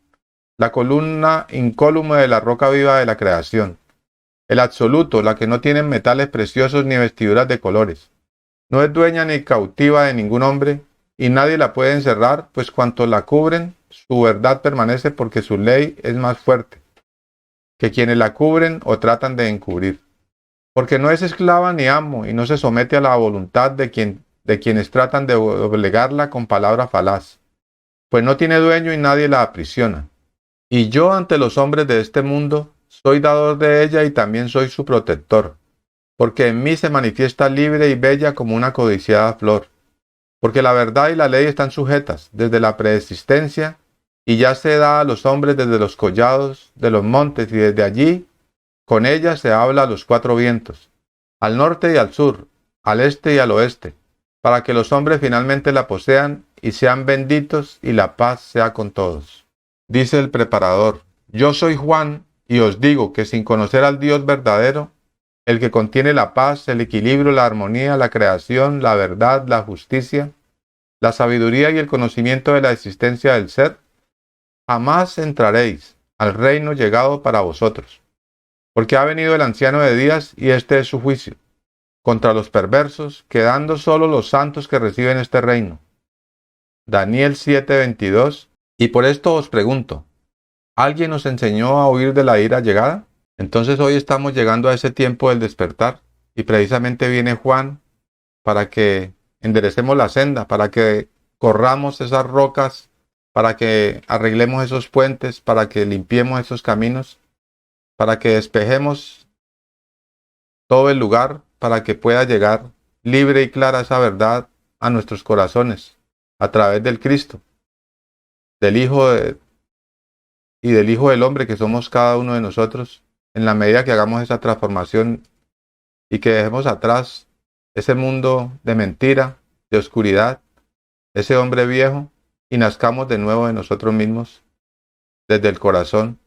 la columna incólume de la roca viva de la creación. El absoluto, la que no tiene metales preciosos ni vestiduras de colores. No es dueña ni cautiva de ningún hombre, y nadie la puede encerrar, pues cuanto la cubren, su verdad permanece porque su ley es más fuerte que quienes la cubren o tratan de encubrir. Porque no es esclava ni amo, y no se somete a la voluntad de quienes tratan de obligarla con palabra falaz, pues no tiene dueño y nadie la aprisiona. Y yo ante los hombres de este mundo soy dador de ella y también soy su protector, porque en mí se manifiesta libre y bella como una codiciada flor. Porque la verdad y la ley están sujetas desde la preexistencia y ya se da a los hombres desde los collados de los montes y desde allí con ella se habla a los cuatro vientos, al norte y al sur, al este y al oeste, para que los hombres finalmente la posean y sean benditos y la paz sea con todos. Dice el preparador, yo soy Juan y os digo que sin conocer al Dios verdadero, el que contiene la paz, el equilibrio, la armonía, la creación, la verdad, la justicia, la sabiduría y el conocimiento de la existencia del ser, jamás entraréis al reino llegado para vosotros. Porque ha venido el anciano de días y este es su juicio, contra los perversos, quedando solo los santos que reciben este reino. Daniel 7:22. Y por esto os pregunto, ¿alguien os enseñó a huir de la ira llegada? Entonces hoy estamos llegando a ese tiempo del despertar y precisamente viene Juan para que enderecemos la senda, para que corramos esas rocas, para que arreglemos esos puentes, para que limpiemos esos caminos, para que despejemos todo el lugar, para que pueda llegar libre y clara esa verdad a nuestros corazones a través del Cristo, del Hijo y del Hijo del Hombre que somos cada uno de nosotros, en la medida que hagamos esa transformación y que dejemos atrás ese mundo de mentira, de oscuridad, ese hombre viejo, y nazcamos de nuevo de nosotros mismos, desde el corazón,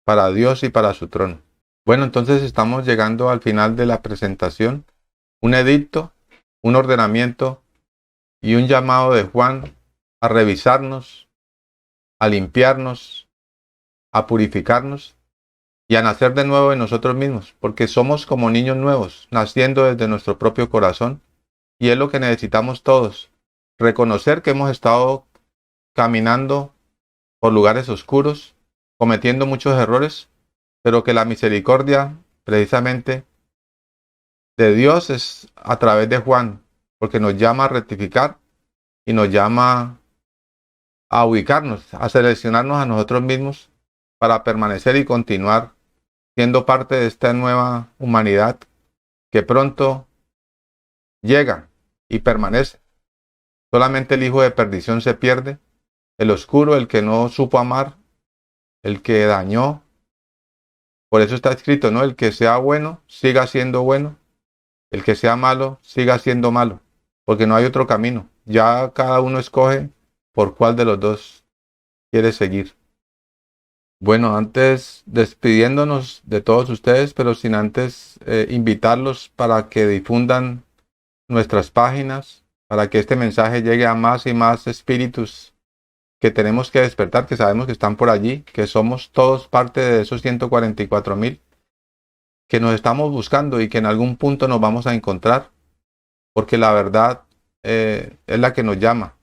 para Dios y para su trono. Bueno, entonces estamos llegando al final de la presentación. Un edicto, un ordenamiento y un llamado de Juan a revisarnos, a limpiarnos, a purificarnos y a nacer de nuevo en nosotros mismos, porque somos como niños nuevos, naciendo desde nuestro propio corazón, y es lo que necesitamos todos, reconocer que hemos estado caminando por lugares oscuros, cometiendo muchos errores, pero que la misericordia, precisamente, de Dios es a través de Juan, porque nos llama a rectificar y nos llama a ubicarnos, a seleccionarnos a nosotros mismos para permanecer y continuar siendo parte de esta nueva humanidad que pronto llega y permanece. Solamente el hijo de perdición se pierde, el oscuro, el que no supo amar, el que dañó. Por eso está escrito, ¿no? El que sea bueno, siga siendo bueno. El que sea malo, siga siendo malo. Porque no hay otro camino. Ya cada uno escoge por cuál de los dos quiere seguir. Bueno, antes despidiéndonos de todos ustedes, pero sin antes invitarlos para que difundan nuestras páginas, para que este mensaje llegue a más y más espíritus que tenemos que despertar, que sabemos que están por allí, que somos todos parte de esos 144,000 que nos estamos buscando y que en algún punto nos vamos a encontrar, porque la verdad es la que nos llama,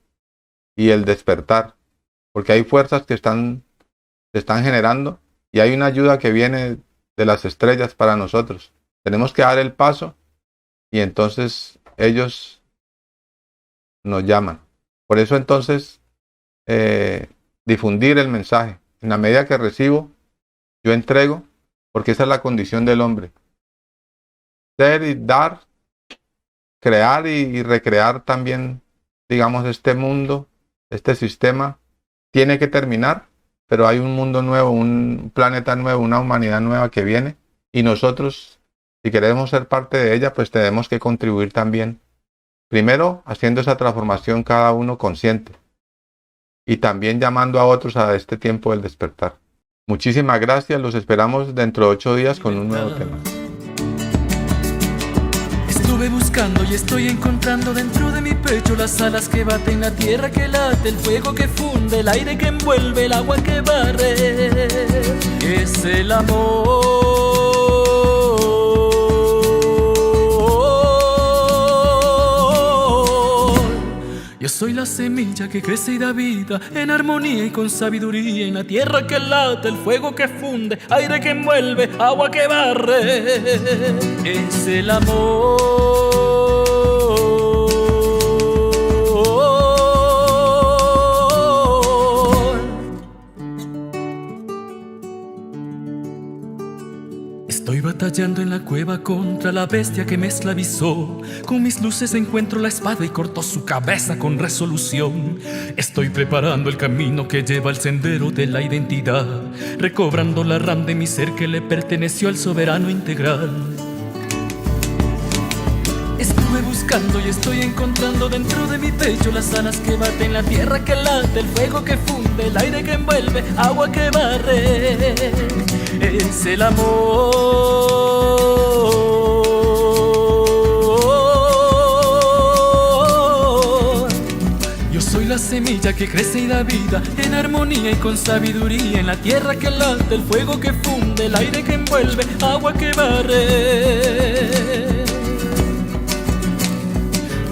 y el despertar, porque hay fuerzas que se están generando y hay una ayuda que viene de las estrellas para nosotros. Tenemos que dar el paso y entonces ellos nos llaman. Por eso entonces difundir el mensaje. En la medida que recibo, yo entrego, porque esa es la condición del hombre. Ser y dar, crear y recrear también, digamos, este mundo, este sistema, tiene que terminar, pero hay un mundo nuevo, un planeta nuevo, una humanidad nueva que viene, y nosotros, si queremos ser parte de ella, pues tenemos que contribuir también. Primero, haciendo esa transformación cada uno consciente, y también llamando a otros a este tiempo del despertar. Muchísimas gracias, los esperamos dentro de 8 días con un nuevo tema. Estuve buscando y estoy encontrando dentro de mi pecho las alas que baten, la tierra que late, el fuego que funde, el aire que envuelve, el agua que barre. Es el amor. Yo soy la semilla que crece y da vida, en armonía y con sabiduría, en la tierra que late, el fuego que funde, aire que envuelve, agua que barre. Es el amor. Estoy batallando en la cueva contra la bestia que me esclavizó. Con mis luces encuentro la espada y corto su cabeza con resolución. Estoy preparando el camino que lleva al sendero de la identidad, recobrando la RAM de mi ser que le perteneció al soberano integral. Estuve buscando y estoy encontrando dentro de mi pecho las alas que baten, la tierra que late, el fuego que funde, el aire que envuelve, agua que barre. Es el amor. Yo soy la semilla que crece y da vida, en armonía y con sabiduría, en la tierra que late, el fuego que funde, el aire que envuelve, agua que barre.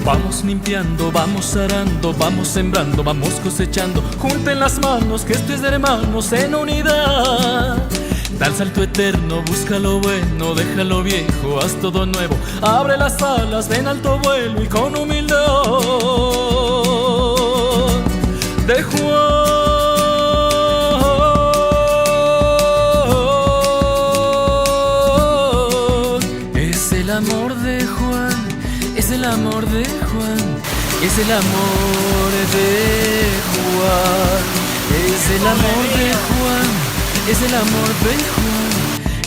Vamos limpiando, vamos arando, vamos sembrando, vamos cosechando. Junten las manos, que esto es de hermanos en unidad. Tal salto eterno, busca lo bueno, deja lo viejo, haz todo nuevo. Abre las alas, ven alto vuelo y con humildad de Juan. Es el amor de Juan, es el amor de Juan, es el amor de Juan, es el amor de Juan, es el amor de Juan,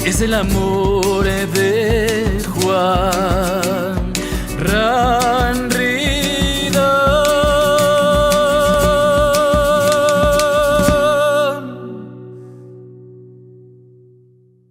es el amor de Juan.